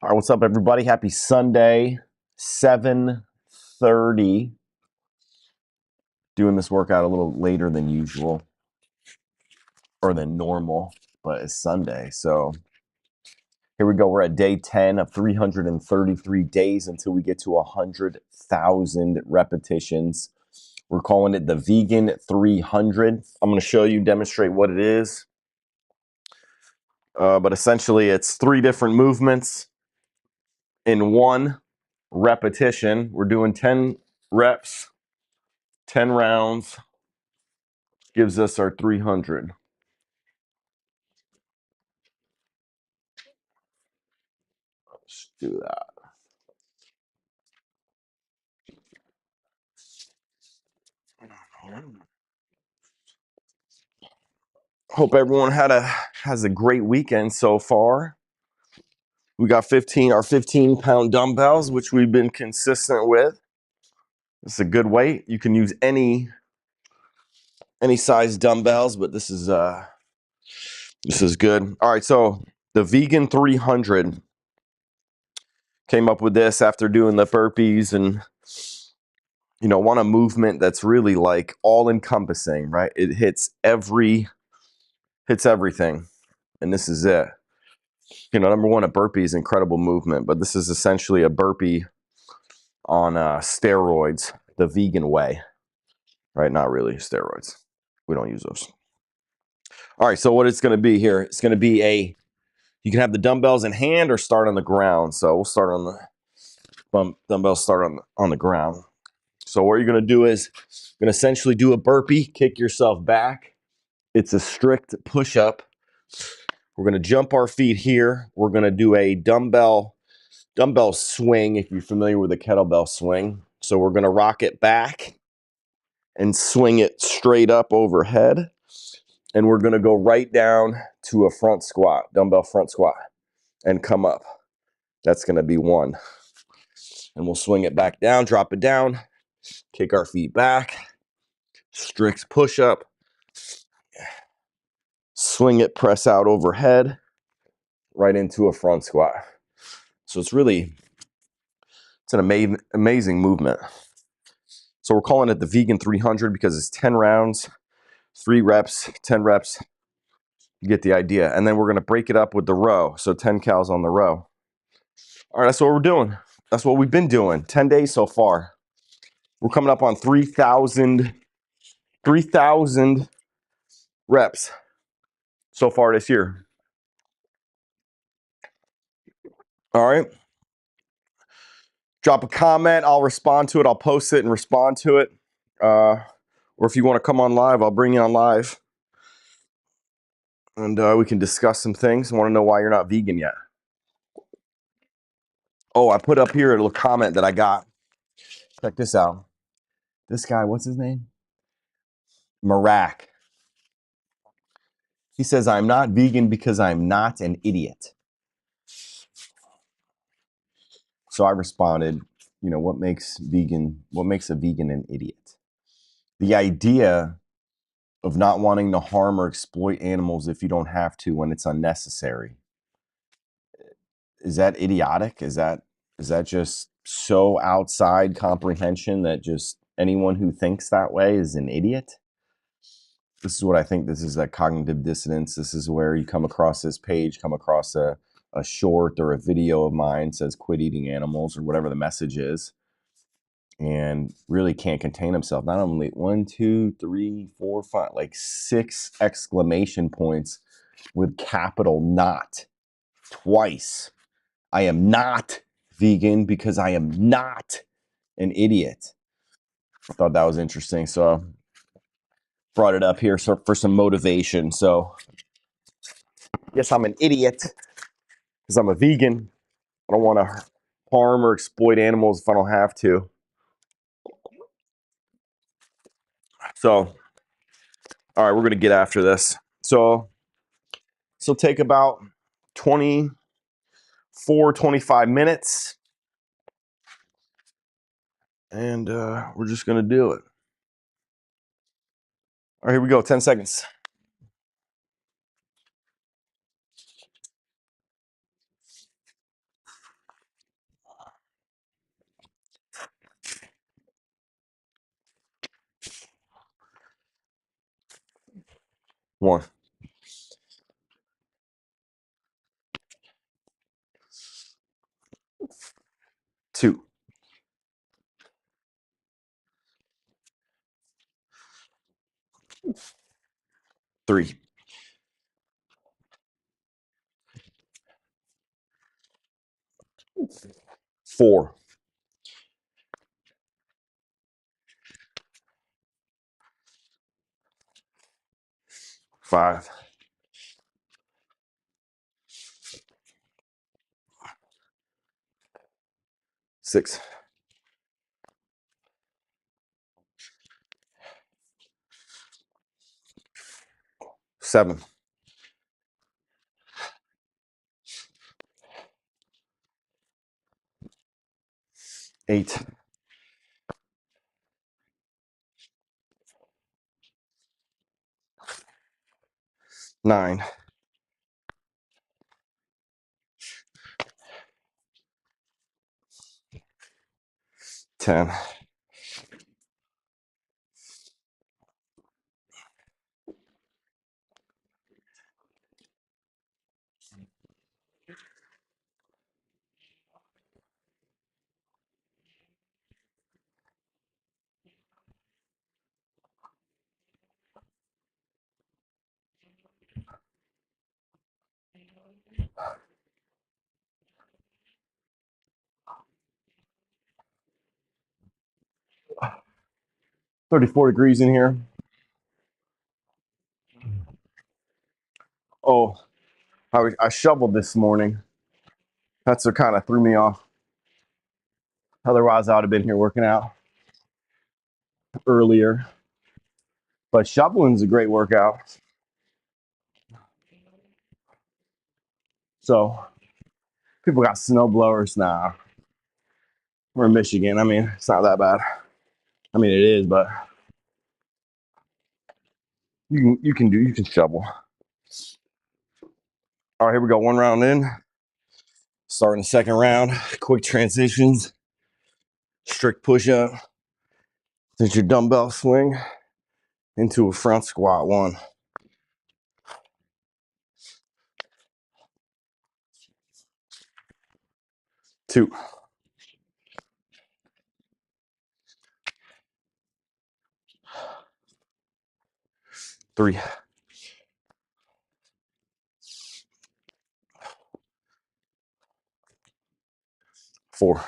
All right, what's up, everybody? Happy Sunday, 7:30. Doing this workout a little later than usual, or than normal, but it's Sunday. So here we go. We're at day 10 of 333 days until we get to 100,000 repetitions. We're calling it the Vegan 300. I'm going to show you, demonstrate what it is. But essentially, it's 3 different movements in one repetition. We're doing 10 reps, 10 rounds, gives us our 300. Let's do that. Hope everyone has a great weekend so far. We got our 15-pound dumbbells, which we've been consistent with. It's a good weight. You can use any size dumbbells, but this is good. All right, so the Vegan 300 came up with this after doing the burpees and want a movement that's really like all encompassing, right? It hits everything, and this is it. Number one, a burpee is incredible movement, but this is essentially a burpee on steroids, the vegan way, right? Not really steroids. We don't use those. All right, so what it's going to be here, it's going to be you can have the dumbbells in hand or start on the ground. So we'll start on the dumbbells, start on the ground. So what you're going to do is you're going to essentially do a burpee, kick yourself back. It's a strict push-up. We're going to jump our feet here. We're going to do a dumbbell swing, if you're familiar with a kettlebell swing. So we're going to rock it back and swing it straight up overhead. And we're going to go right down to a front squat, dumbbell front squat, and come up. That's going to be one. And we'll swing it back down, drop it down, kick our feet back, strict push-up, swing it, press out overhead, right into a front squat. So it's an amazing movement. So we're calling it the Vegan 300 because it's 10 rounds, 3 reps, 10 reps. You get the idea. And then we're going to break it up with the row. So 10 cals on the row. All right, that's what we're doing. That's what we've been doing. 10 days so far. We're coming up on 3,000 reps so far this year. All right. Drop a comment. I'll respond to it. I'll post it and respond to it. Or if you want to come on live, I'll bring you on live. And we can discuss some things. I want to know why you're not vegan yet. Oh, I put up here a little comment that I got. Check this out. This guy, what's his name? Marak. He says, I'm not vegan because I'm not an idiot. So I responded, what makes a vegan an idiot? The idea of not wanting to harm or exploit animals if you don't have to when it's unnecessary. Is that idiotic? Is that just so outside comprehension that just anyone who thinks that way is an idiot? This is what I think. This is that cognitive dissonance. This is where you come across this page, come across a short or a video of mine says quit eating animals or whatever the message is, and really can't contain himself. Not only 1, 2, 3, 4, 5, like 6 exclamation points with capital not twice. I am not vegan because I am not an idiot. I thought that was interesting. So brought it up here for some motivation. So yes, I'm an idiot because I'm a vegan. I don't want to harm or exploit animals if I don't have to. So, all right, we're going to get after this. So take about 24, 25 minutes. And we're just going to do it. All right, here we go. 10 seconds. 1, 2, 3, 4, 5, 6, 7, 8, 9, 10, 34 degrees in here. Oh, I shoveled this morning. That's what kind of threw me off. Otherwise, I would have been here working out earlier. But shoveling's a great workout. So people got snow blowers now. We're in Michigan. I mean, it's not that bad. I mean, it is, but you can shovel. All right, here we go. 1 round in. Starting the second round. Quick transitions. Strict push up. There's your dumbbell swing into a front squat. 1, 2, 3, 4,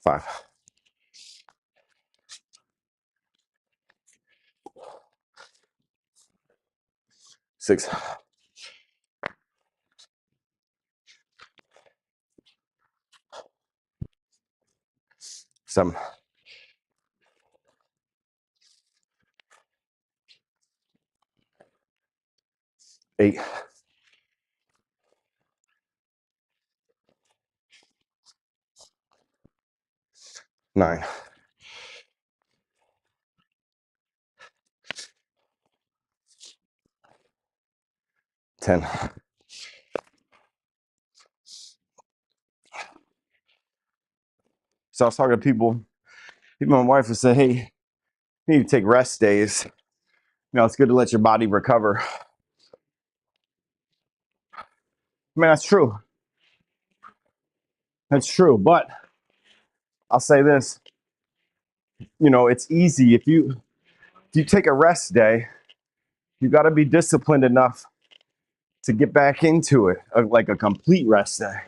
5, 6, 7, 8, 9, 10. So I was talking to people. Even my wife would say, "Hey, you need to take rest days. It's good to let your body recover." I mean, that's true. That's true. But I'll say this, it's easy. If you take a rest day, you got to be disciplined enough to get back into it, like a complete rest day.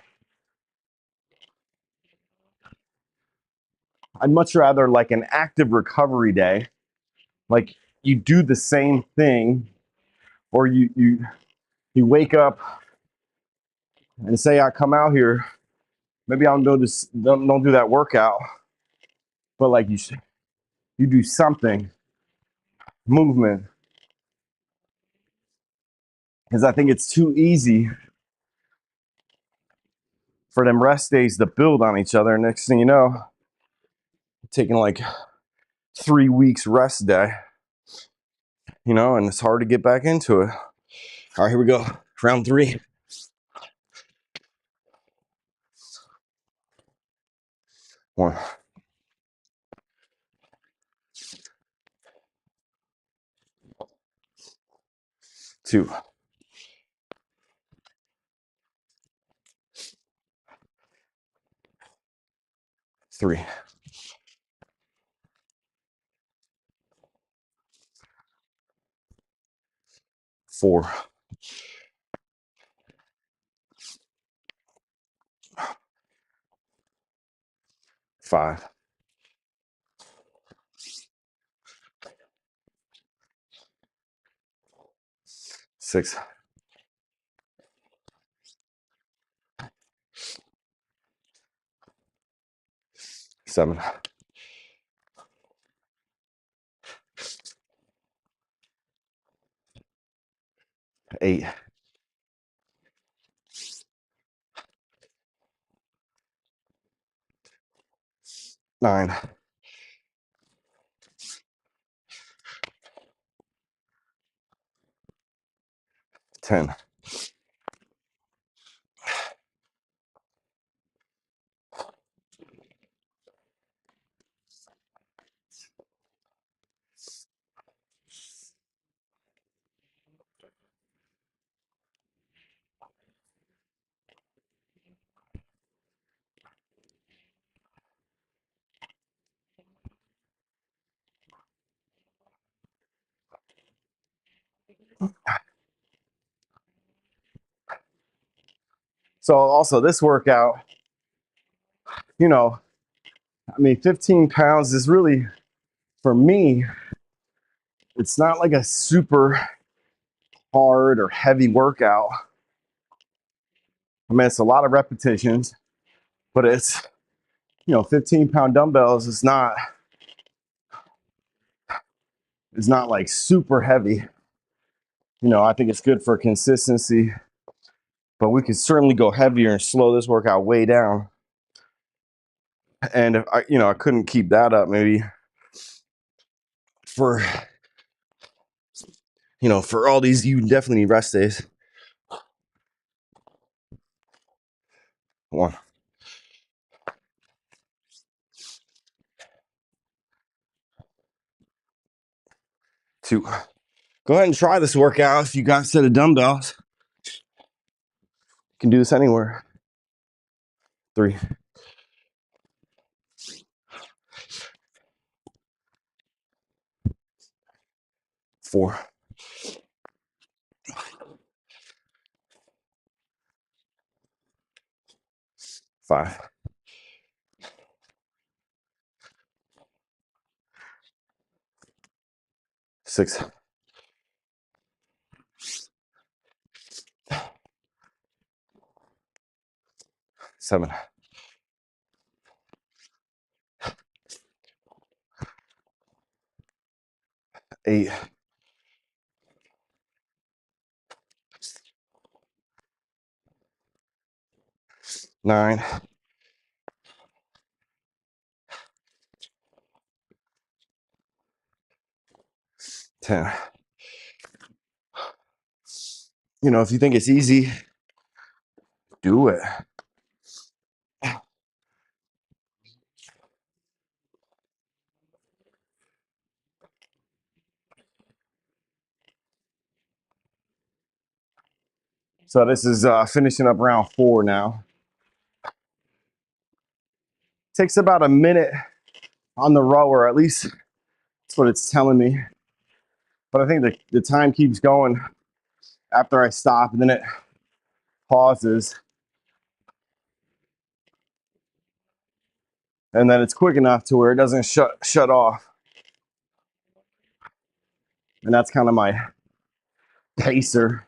I'd much rather like an active recovery day, like you do the same thing, or you wake up and say, I come out here, maybe I don't do that workout, but like you do something, movement, because I think it's too easy for them rest days to build on each other. Next thing you know, taking like 3 weeks rest day, and it's hard to get back into it. All right, here we go. Round 3. 1, 2, 3, 4, 5, 6, 7, 8, 9, 10. So also this workout, you know, I mean, 15 pounds is really, for me, it's not like a super hard or heavy workout. I mean, it's a lot of repetitions, but it's, 15-pound dumbbells is not like super heavy. I think it's good for consistency, but we could certainly go heavier and slow this workout way down. And if I couldn't keep that up, maybe for, for all these, you definitely need rest days. 1, 2. Go ahead and try this workout if you got a set of dumbbells. You can do this anywhere. 3, 4, 5, 6, 7, 8, 9, 10. If you think it's easy, do it. So this is finishing up round 4 now. Takes about a minute on the rower, at least that's what it's telling me. But I think the time keeps going after I stop, and then it pauses. And then it's quick enough to where it doesn't shut off. And that's kind of my pacer.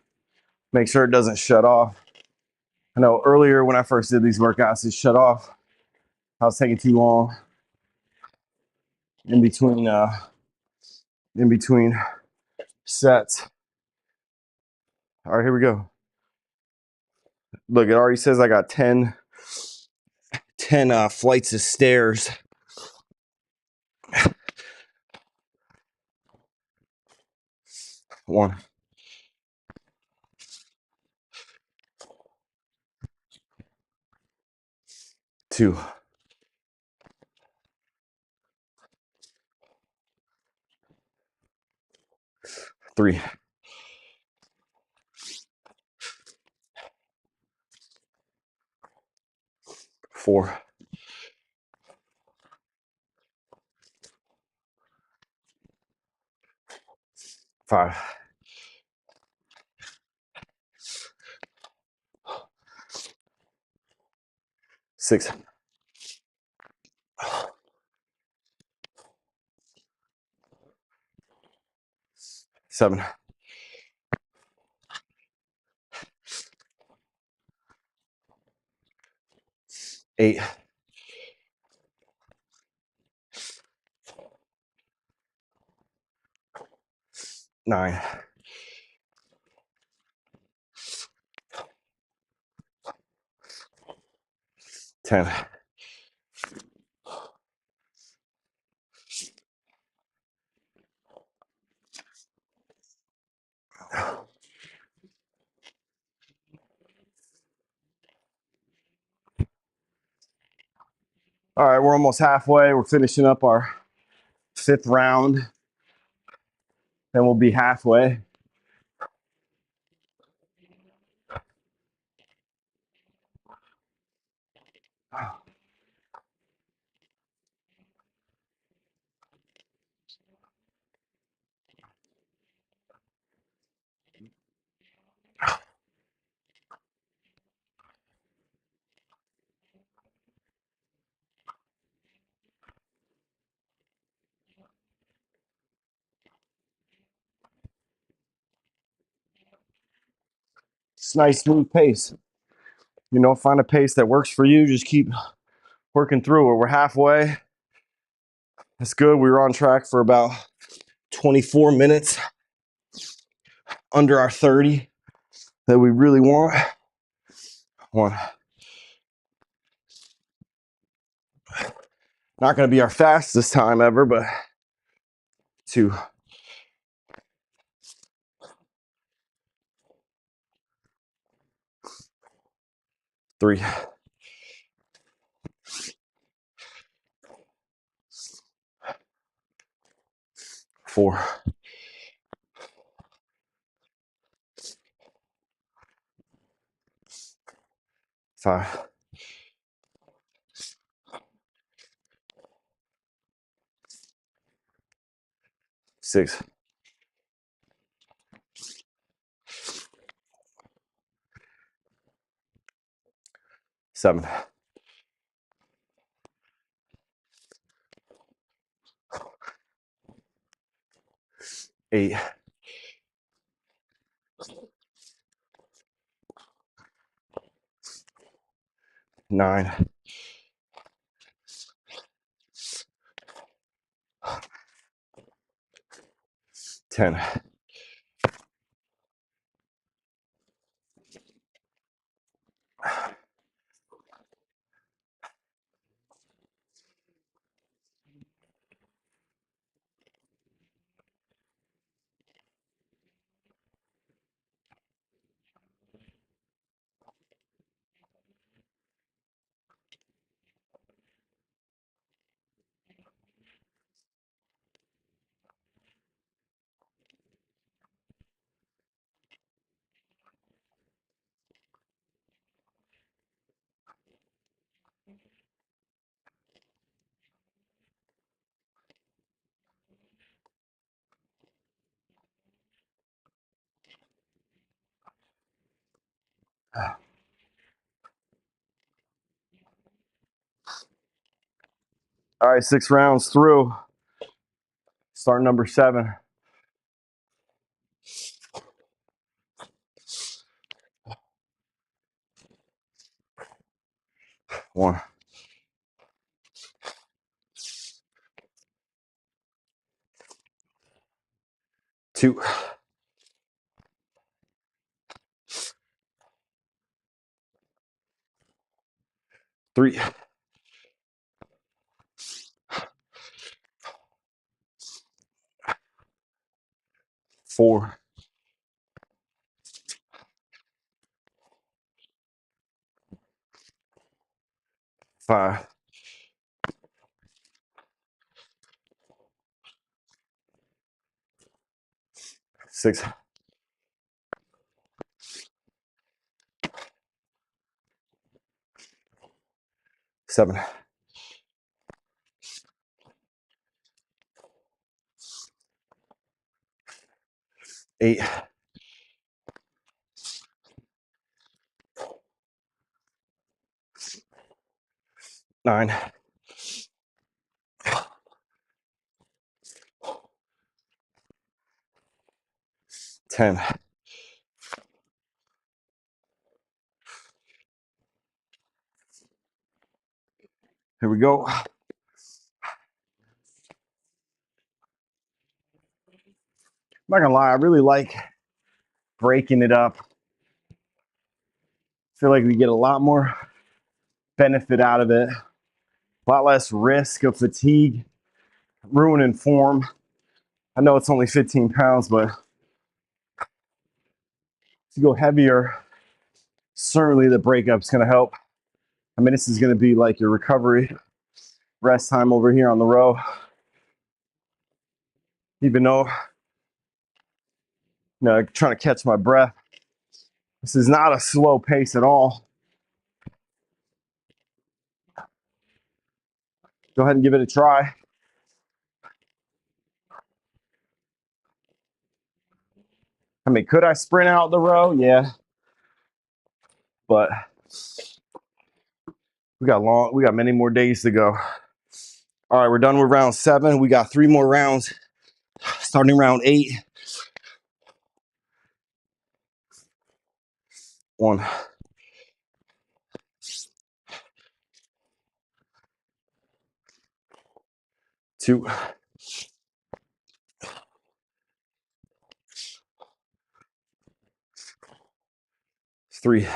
Make sure it doesn't shut off. I know earlier when I first did these workouts, it shut off. I was taking too long in between sets. All right, here we go. Look, it already says I got 10 flights of stairs. 1, 2, 3, 4, 5, 6, 7, 8, 9, 10. All right, we're almost halfway. We're finishing up our 5th round, and we'll be halfway. It's a nice smooth pace. You know, find a pace that works for you. Just keep working through it. We're halfway. That's good. We were on track for about 24 minutes, under our 30 that we really want. 1. Not going to be our fastest time ever, but 2, 3, 4, 5, 6, 7, 8, 9, 10. All right, 6 rounds through. Start number 7. 1, 2, 3, 4, 5, 6, 7, 8, 9, 10. Here we go. I'm not gonna lie, I really like breaking it up. I feel like we get a lot more benefit out of it, a lot less risk of fatigue, ruining form. I know it's only 15 pounds, but if you go heavier, certainly the breakup's gonna help. I mean, this is gonna be like your recovery rest time over here on the row. Even though, trying to catch my breath. This is not a slow pace at all. Go ahead and give it a try. I mean, could I sprint out the row? Yeah. But we got many more days to go. All right, we're done with round 7. We got 3 more rounds, starting round 8. 1, 2, 3,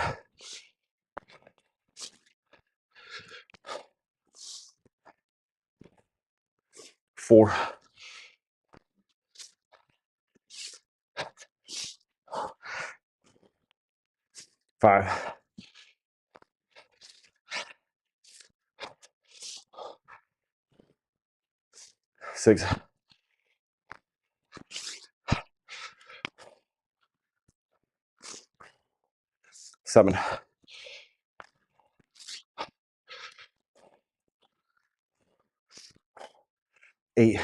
4, 5, 6, 7, 8,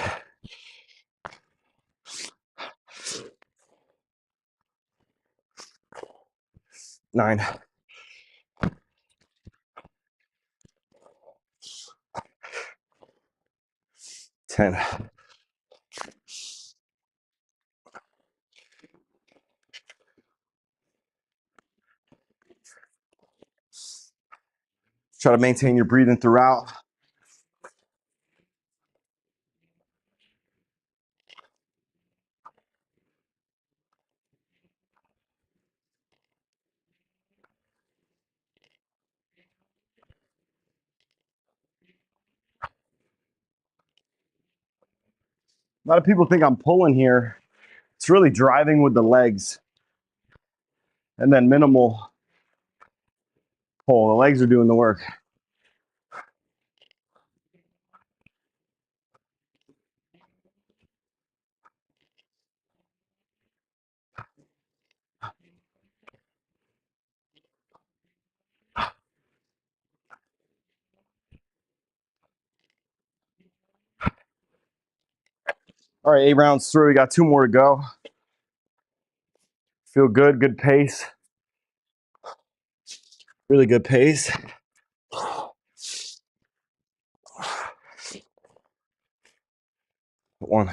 9, 10. Try to maintain your breathing throughout. A lot of people think I'm pulling here. It's really driving with the legs and then minimal pull. The legs are doing the work. All right, 8 rounds through. We got 2 more to go. Feel good, good pace. Really good pace. 1,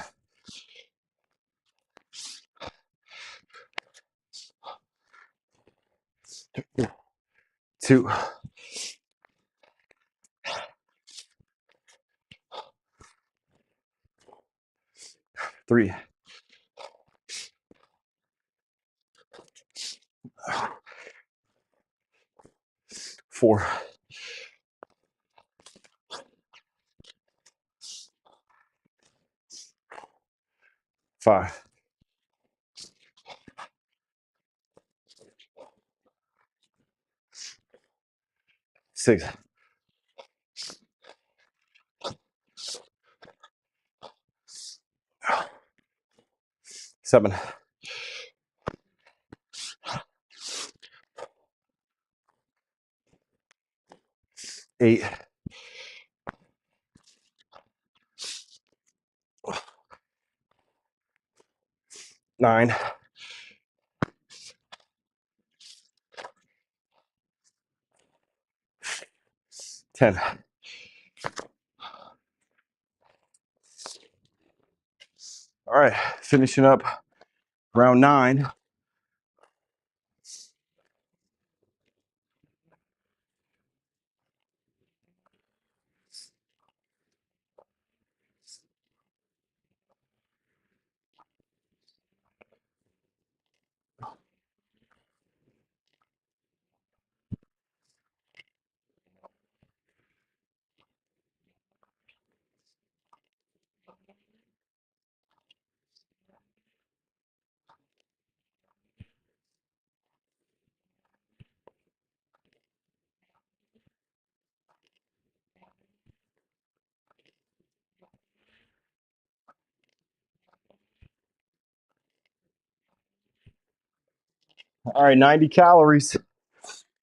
2, 3, 4, 5, 6, 7, 8, 9, 10. All right, finishing up round 9. All right, 90 calories.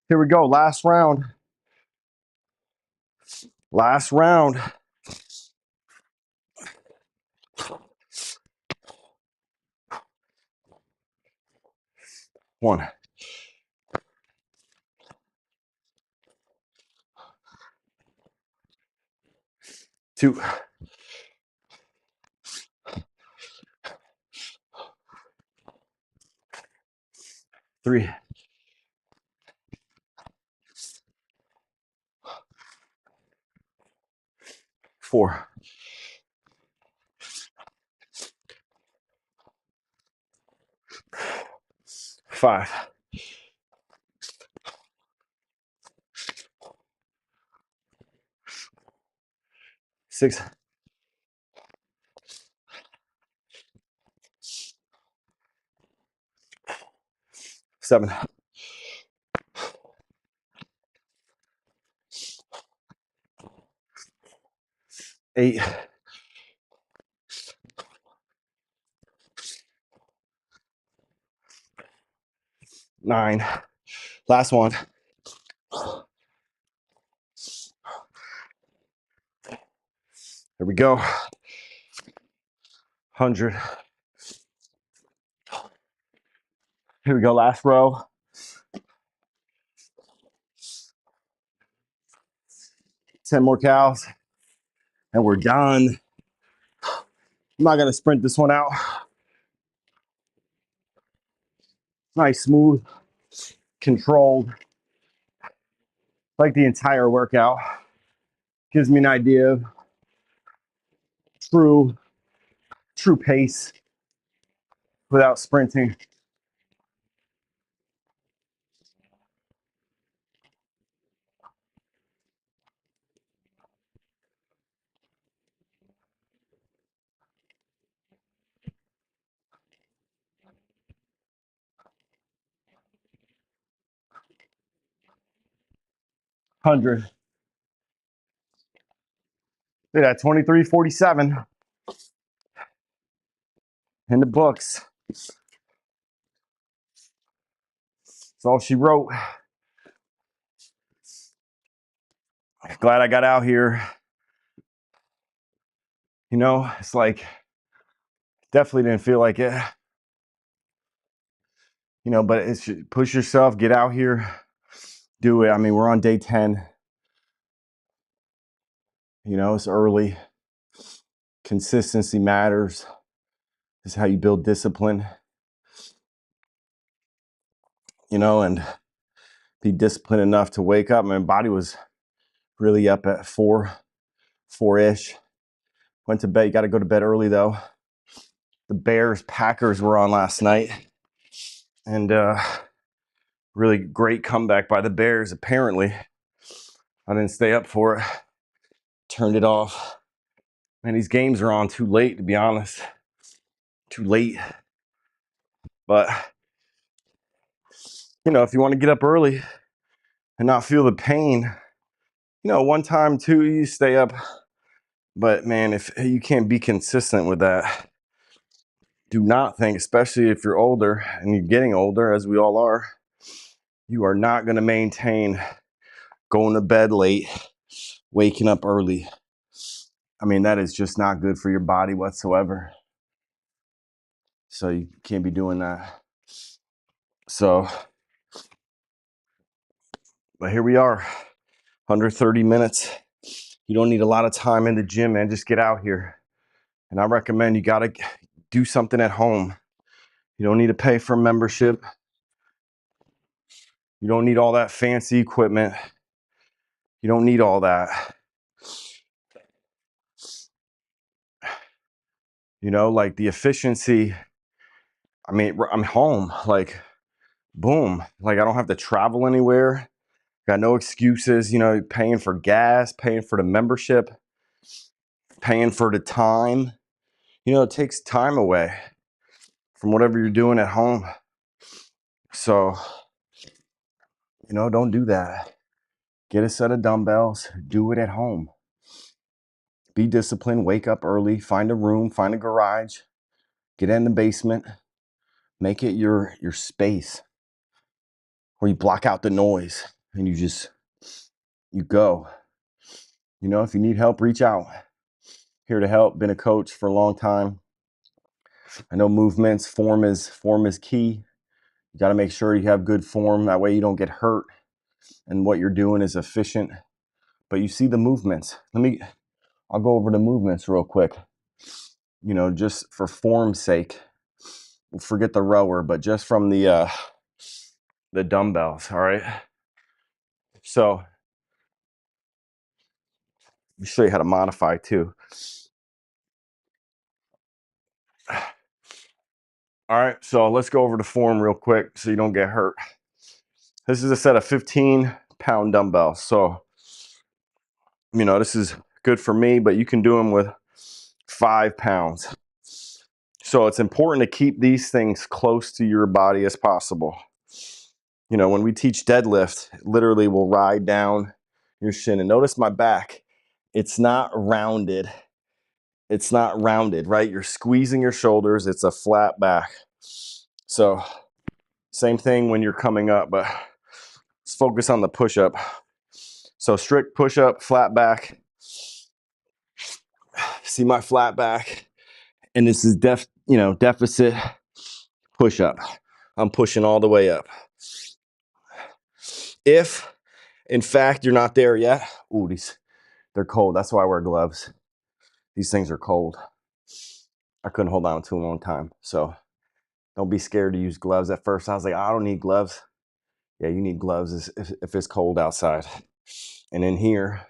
Here we go, last round. Last round. 1, 2, 3, 4, 5, 6, 7, 8, 9. Last one. Here we go. 100. Here we go, last row. 10 more cows, and we're done. I'm not gonna sprint this one out. Nice, smooth, controlled. Like the entire workout. Gives me an idea of true pace without sprinting. Hundred. Look at that, 23:47 in the books. That's all she wrote. Glad I got out here. You know, it's like, definitely didn't feel like it. You know, but it's push yourself, get out here, do it. I mean, we're on day 10. You know, it's early. Consistency matters. This is how you build discipline. You know, and be disciplined enough to wake up. My body was really up at 4-ish. Went to bed. You got to go to bed early though. The Packers were on last night, and really great comeback by the Bears. Apparently, I didn't stay up for it. Turned it off. Man, these games are on too late, to be honest. Too late. But you know, if you want to get up early and not feel the pain, you know, one time, two, you stay up. But man, if you can't be consistent with that, do not think, especially if you're older and you're getting older, as we all are, you are not going to maintain going to bed late, waking up early. I mean, that is just not good for your body whatsoever. So you can't be doing that. So, but here we are, under 30 minutes. You don't need a lot of time in the gym, man. Just get out here. And I recommend you got to do something at home. You don't need to pay for a membership. You don't need all that fancy equipment. You don't need all that. You know, like the efficiency. I mean, I'm home. Like, boom. Like, I don't have to travel anywhere. Got no excuses, you know, paying for gas, paying for the membership, paying for the time. You know, it takes time away from whatever you're doing at home. So, you know, don't do that. Get a set of dumbbells, do it at home. Be disciplined, wake up early, find a room, find a garage, get in the basement, make it your space where you block out the noise and you go. You know, if you need help, reach out. Here to help. Been a coach for a long time. I know movements, form is key. You got to make sure you have good form. That way you don't get hurt and what you're doing is efficient. But you see the movements. I'll go over the movements real quick. You know, just for form's sake. Forget the rower, but just from the dumbbells, all right? So, let me show you how to modify too. All right, so let's go over the form real quick so you don't get hurt. This is a set of 15-pound dumbbells. So, you know, this is good for me, but you can do them with 5 pounds. So it's important to keep these things close to your body as possible. You know, when we teach deadlift, literally we'll ride down your shin. And notice my back, it's not rounded. It's not rounded, right? You're squeezing your shoulders. It's a flat back. So same thing when you're coming up, but let's focus on the push-up. So strict push-up, flat back. See my flat back? And this is deficit push-up. I'm pushing all the way up. If, in fact, you're not there yet, ooh, they're cold. That's why I wear gloves. These things are cold. I couldn't hold on to them a long time. So don't be scared to use gloves. At first, I was like, I don't need gloves. Yeah, you need gloves if it's cold outside. And in here,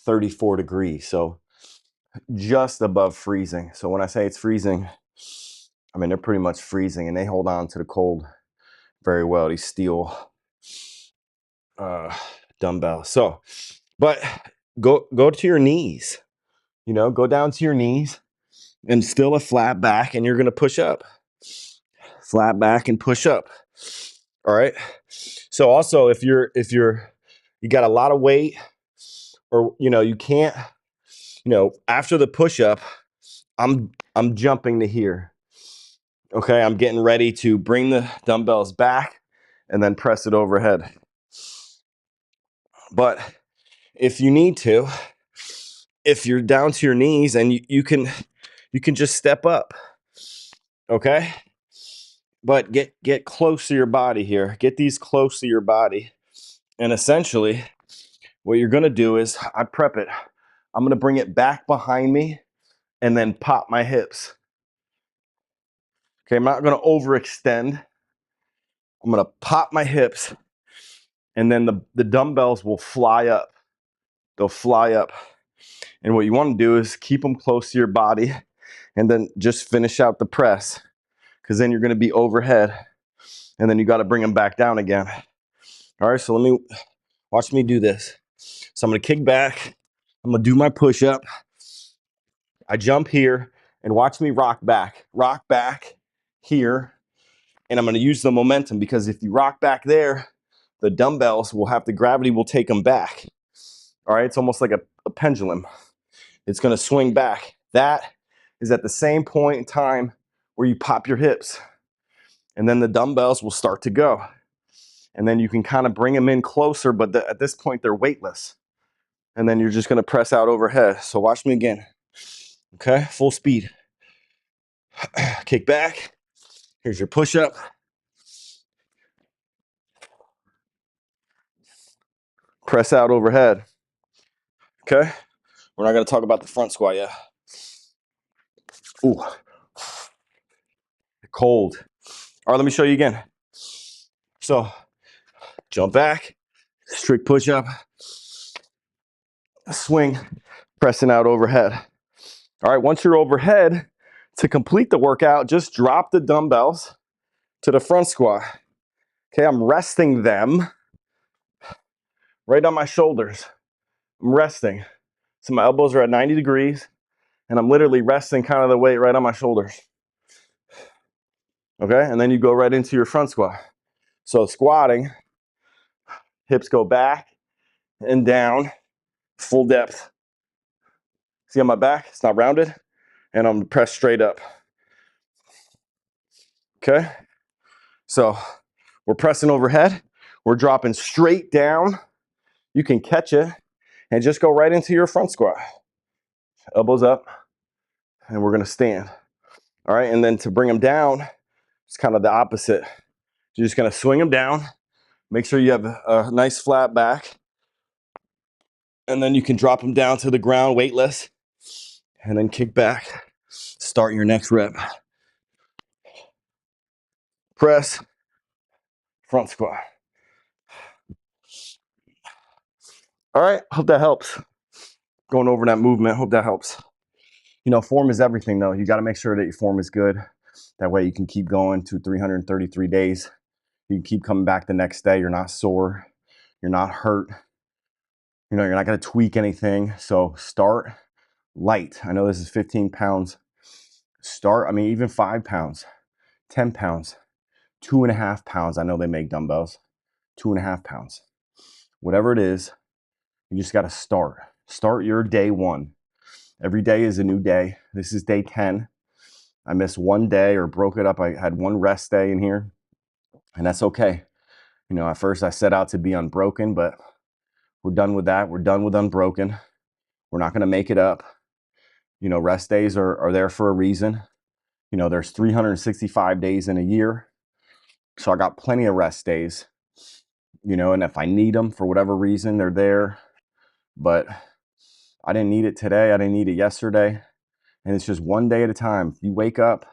34 degrees. So just above freezing. So when I say it's freezing, I mean, they're pretty much freezing and they hold on to the cold very well. These steel dumbbells. So, but go to your knees, you know, go down to your knees and still a flat back and you're going to push up. Flat back and push up. All right. So also if you got a lot of weight or, you know, you can't, you know, after the push up, I'm jumping to here. Okay. I'm getting ready to bring the dumbbells back and then press it overhead. But if you need to, if you're down to your knees and you can just step up. Okay. But get close to your body here. Get these close to your body. And essentially, what you're going to do is, I prep it. I'm going to bring it back behind me and then pop my hips. Okay, I'm not going to overextend. I'm going to pop my hips and then the dumbbells will fly up. They'll fly up. And what you want to do is keep them close to your body and then just finish out the press because then you're going to be overhead and then you got to bring them back down again. All right, so watch me do this. So I'm going to kick back. I'm going to do my push-up. I jump here and watch me rock back here. And I'm going to use the momentum because if you rock back there, the dumbbells gravity will take them back. All right, it's almost like a pendulum. It's going to swing back. That is at the same point in time where you pop your hips. And then the dumbbells will start to go. And then you can kind of bring them in closer, but at this point they're weightless. And then you're just going to press out overhead. So watch me again. Okay, full speed. Kick back. Here's your push-up. Press out overhead. Okay? We're not going to talk about the front squat yet. Ooh. Cold. All right, let me show you again. So, jump back, strict push-up, swing, pressing out overhead. All right, once you're overhead, to complete the workout, just drop the dumbbells to the front squat. Okay, I'm resting them right on my shoulders. I'm resting. So my elbows are at 90 degrees, and I'm literally resting kind of the weight right on my shoulders. Okay, and then you go right into your front squat. So squatting, hips go back and down, full depth. See on my back, it's not rounded, and I'm pressed straight up. Okay, so we're pressing overhead, we're dropping straight down. You can catch it and just go right into your front squat. Elbows up, and we're gonna stand. All right, and then to bring them down, it's kind of the opposite. You're just gonna swing them down, make sure you have a nice flat back, and then you can drop them down to the ground weightless, and then kick back. Start your next rep. Press, front squat. All right, hope that helps. Going over that movement, hope that helps. You know, form is everything though. You gotta make sure that your form is good. That way you can keep going to 333 days. You can keep coming back the next day. You're not sore, you're not hurt. You know, you're not gonna tweak anything. So start light. I know this is 15 pounds. Start, I mean, even 5 pounds, 10 pounds, 2.5 pounds. I know they make dumbbells, 2.5 pounds. Whatever it is, you just got to start. Start your day one. Every day is a new day. This is day 10. I missed one day or broke it up. I had one rest day in here, and that's okay. You know, at first I set out to be unbroken, but we're done with that. We're done with unbroken. We're not going to make it up. You know, rest days are there for a reason. You know, there's 365 days in a year. So I got plenty of rest days, you know, and if I need them for whatever reason, they're there. But I didn't need it today. I didn't need it yesterday. And it's just one day at a time. You wake up,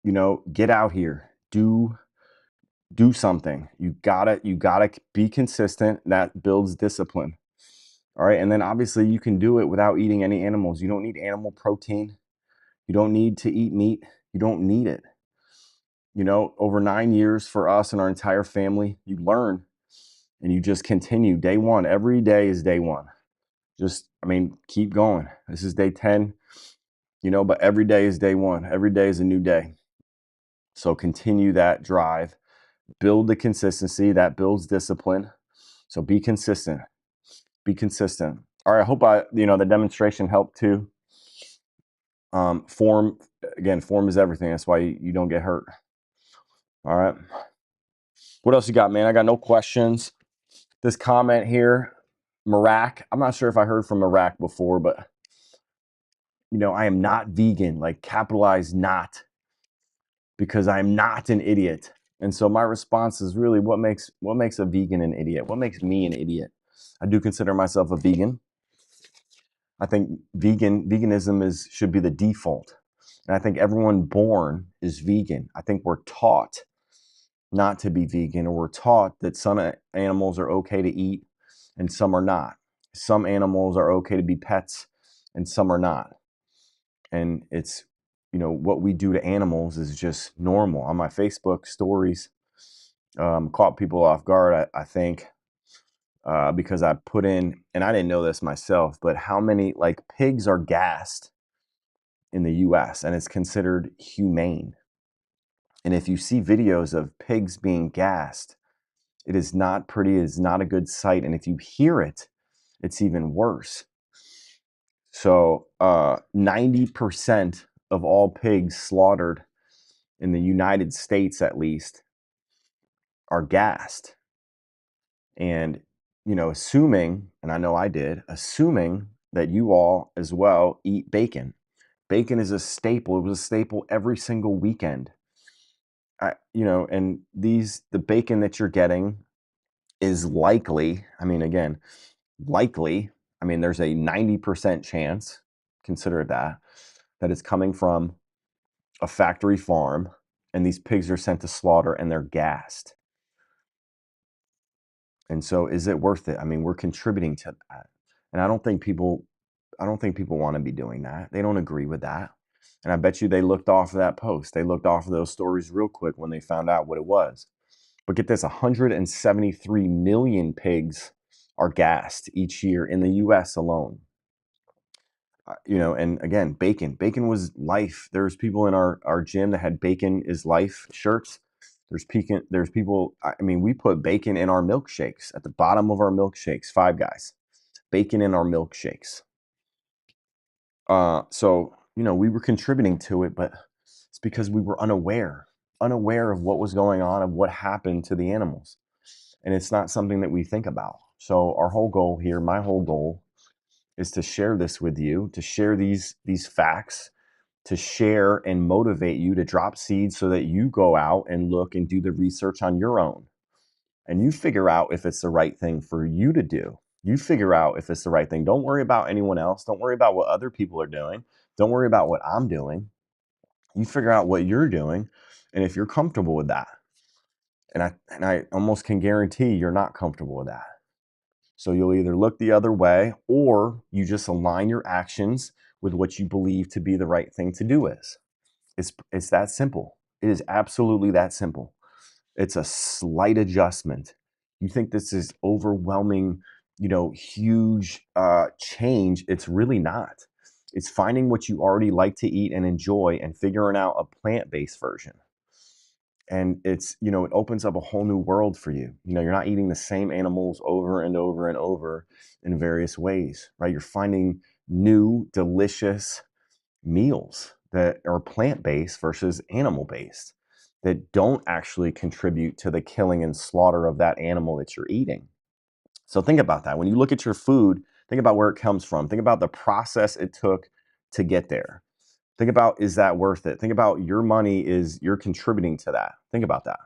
you know, get out here, do something. You gotta be consistent. That builds discipline. All right. And then obviously you can do it without eating any animals. You don't need animal protein. You don't need to eat meat. You don't need it. You know, over 9 years for us and our entire family, you learn and you just continue. Day one, every day is day one. Just, I mean, keep going. This is day 10, you know, but every day is day one. Every day is a new day. So continue that drive, build the consistency that builds discipline. So be consistent. Be consistent. All right. I hope the demonstration helped too. Form, again, form is everything. That's why you don't get hurt. All right. What else you got, man? I got no questions. This comment here, Marak. I'm not sure if I heard from Marak before, but you know, I am not vegan, like capitalized not, because I'm not an idiot. And so my response is really what makes a vegan an idiot? What makes me an idiot? I do consider myself a vegan. I think veganism should be the default. And I think everyone born is vegan. I think we're taught not to be vegan, or we're taught that some animals are okay to eat and some are not. Some animals are okay to be pets and some are not. And it's, you know, what we do to animals is just normal. On my Facebook stories, caught people off guard, I think, because I put in, and I didn't know this myself, but how many, like, pigs are gassed in the US and it's considered humane. And if you see videos of pigs being gassed, it is not pretty, it is not a good sight. And if you hear it, it's even worse. So 90% of all pigs slaughtered in the United States, at least, are gassed. And, you know, assuming, and I know I did, assuming that you all as well eat bacon. Bacon is a staple. It was a staple every single weekend. And the bacon that you're getting is likely, I mean, again, likely, I mean, there's a 90% chance, consider that it's coming from a factory farm, and these pigs are sent to slaughter and they're gassed. And so is it worth it? I mean, we're contributing to that. And I don't think people want to be doing that. They don't agree with that. And I bet you they looked off of that post. They looked off of those stories real quick when they found out what it was. But get this, 173 million pigs are gassed each year in the US alone. And again, bacon was life. There's people in our gym that had bacon is life shirts. There's people, I mean, we put bacon in our milkshakes at the bottom of our milkshakes, Five Guys, bacon in our milkshakes. So, we were contributing to it, but it's because we were unaware of what was going on, of what happened to the animals. And it's not something that we think about. So our whole goal here, my whole goal, is to share this with you, to share these facts, to share and motivate you to drop seeds so that you go out and look and do the research on your own. And you figure out if it's the right thing for you to do. You figure out if it's the right thing. Don't worry about anyone else. Don't worry about what other people are doing. Don't worry about what I'm doing. You figure out what you're doing and if you're comfortable with that. And I almost can guarantee you're not comfortable with that. So you'll either look the other way or you just align your actions with what you believe to be the right thing to do is. It's that simple. It is absolutely that simple. It's a slight adjustment. You think this is overwhelming, huge change. It's really not. It's finding what you already like to eat and enjoy and figuring out a plant-based version. And it opens up a whole new world for you. You're not eating the same animals over and over and over in various ways, right? You're finding new, delicious meals that are plant-based versus animal-based that don't actually contribute to the killing and slaughter of that animal that you're eating. So think about that. When you look at your food, think about where it comes from. Think about the process it took to get there. Think about, is that worth it? Think about your money, you're contributing to that. Think about that.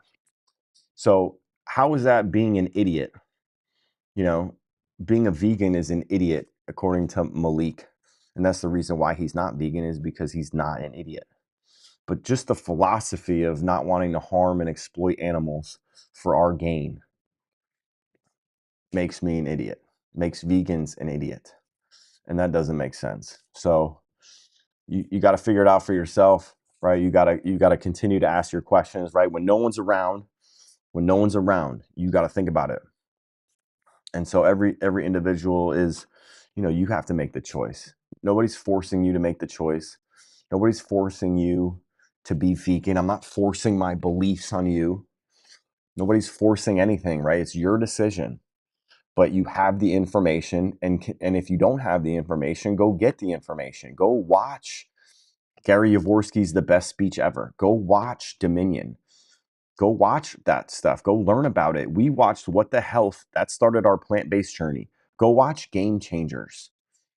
So how is that being an idiot? Being a vegan is an idiot, according to Malik. And that's the reason why he's not vegan, is because he's not an idiot. But just the philosophy of not wanting to harm and exploit animals for our gain makes me an idiot, makes vegans an idiot. And that doesn't make sense. So you got to figure it out for yourself, right? You got to continue to ask your questions, right? When no one's around, you got to think about it. And so every individual is, you have to make the choice. Nobody's forcing you to make the choice. Nobody's forcing you to be vegan. I'm not forcing my beliefs on you. Nobody's forcing anything, right? It's your decision. But you have the information, and if you don't have the information, go get the information. Go watch Gary Yavorsky's The Best Speech Ever. Go watch Dominion. Go watch that stuff. Go learn about it. We watched What the Health. That started our plant-based journey. Go watch Game Changers.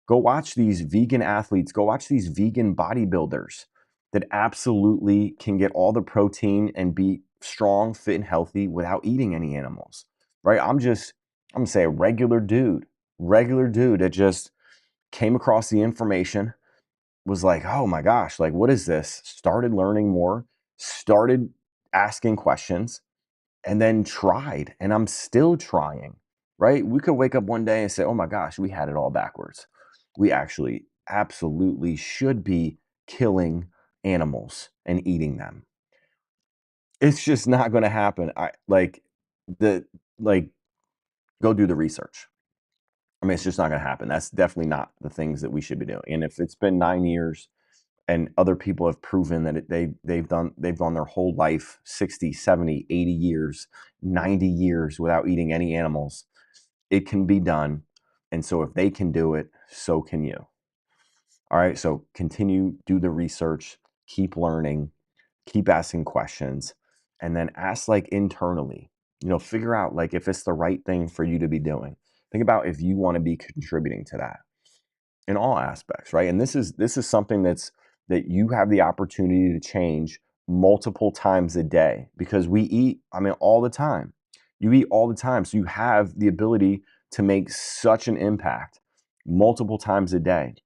Go watch these vegan athletes. Go watch these vegan bodybuilders that absolutely can get all the protein and be strong, fit, and healthy without eating any animals, right? I'm going to say a regular dude that just came across the information, was like, oh my gosh, like, what is this? Started learning more, started asking questions, and then tried. And I'm still trying, right? We could wake up one day and say, oh my gosh, we had it all backwards. We actually absolutely should be killing animals and eating them. It's just not going to happen. The, like, go do the research. I mean, it's just not going to happen. That's definitely not the things that we should be doing. And if it's been 9 years and other people have proven that they've gone their whole life 60, 70, 80 years, 90 years without eating any animals, it can be done. And so if they can do it, so can you. All right. So continue, do the research, keep learning, keep asking questions, and then ask like internally, figure out like if it's the right thing for you to be doing. Think about if you want to be contributing to that in all aspects, right? And this is something that's that you have the opportunity to change multiple times a day, because we eat, I mean, all the time. You eat all the time. So you have the ability to make such an impact multiple times a day.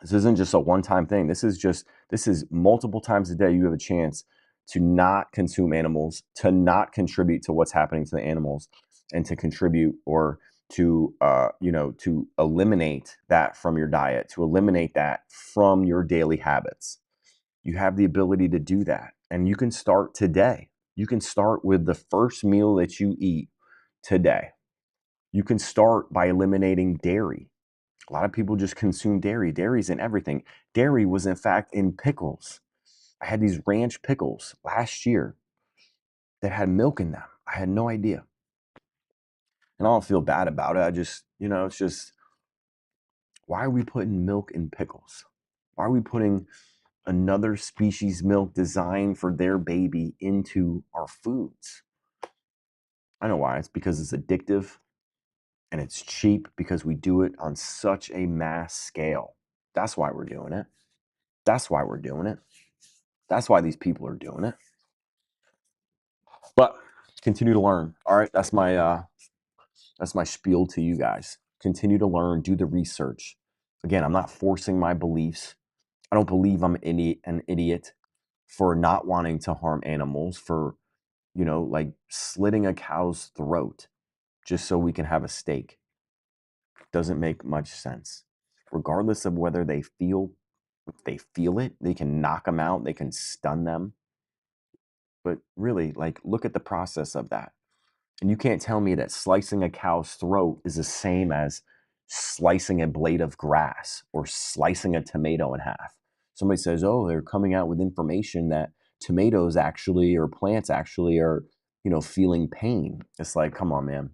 This isn't just a one-time thing. This is multiple times a day you have a chance to not consume animals, to not contribute to what's happening to the animals, and to contribute or to to eliminate that from your diet, to eliminate that from your daily habits. You have the ability to do that, and you can start today. You can start with the first meal that you eat today. You can start by eliminating dairy. A lot of people just consume dairy. Dairy's in everything. Dairy was, in fact, in pickles. I had these ranch pickles last year that had milk in them. I had no idea. And I don't feel bad about it. I just, it's just, why are we putting milk in pickles? Why are we putting another species milk designed for their baby into our foods? I know why. It's because it's addictive and it's cheap, because we do it on such a mass scale. That's why we're doing it. That's why we're doing it. That's why these people are doing it. But continue to learn. All right, that's my spiel to you guys. Continue to learn, do the research. Again, I'm not forcing my beliefs. I don't believe I'm an idiot for not wanting to harm animals, for like slitting a cow's throat just so we can have a steak. Doesn't make much sense. Regardless of whether they feel if they feel it, they can knock them out, they can stun them. But really, like, look at the process of that. And you can't tell me that slicing a cow's throat is the same as slicing a blade of grass or slicing a tomato in half. Somebody says, oh, they're coming out with information that tomatoes actually, or plants actually, are, feeling pain. It's like, come on, man.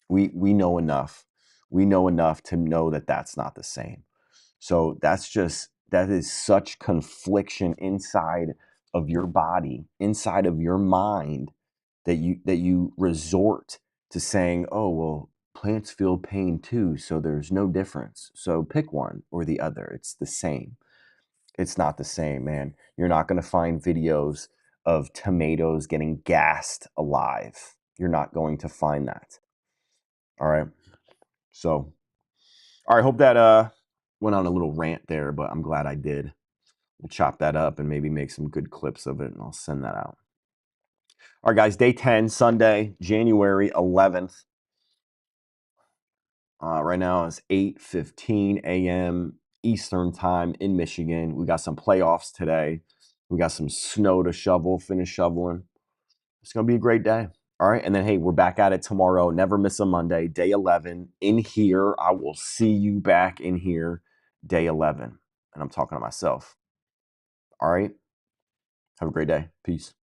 We know enough. We know enough to know that that's not the same. So that is such confliction inside of your body, inside of your mind, that you resort to saying, "Oh, well, plants feel pain too, so there's no difference. So pick one or the other. It's the same." It's not the same, man. You're not going to find videos of tomatoes getting gassed alive. You're not going to find that. All right. So, all right, hope that went on a little rant there, but I'm glad I did. We'll chop that up and maybe make some good clips of it, and I'll send that out. All right, guys, day 10, Sunday, January 11th. Right now it's 8:15 a.m. Eastern time in Michigan. We got some playoffs today. We got some snow to shovel, finish shoveling. It's going to be a great day. All right. And then, hey, we're back at it tomorrow. Never miss a Monday, day 11 in here. I will see you back in here, day 11. And I'm talking to myself. All right. Have a great day. Peace.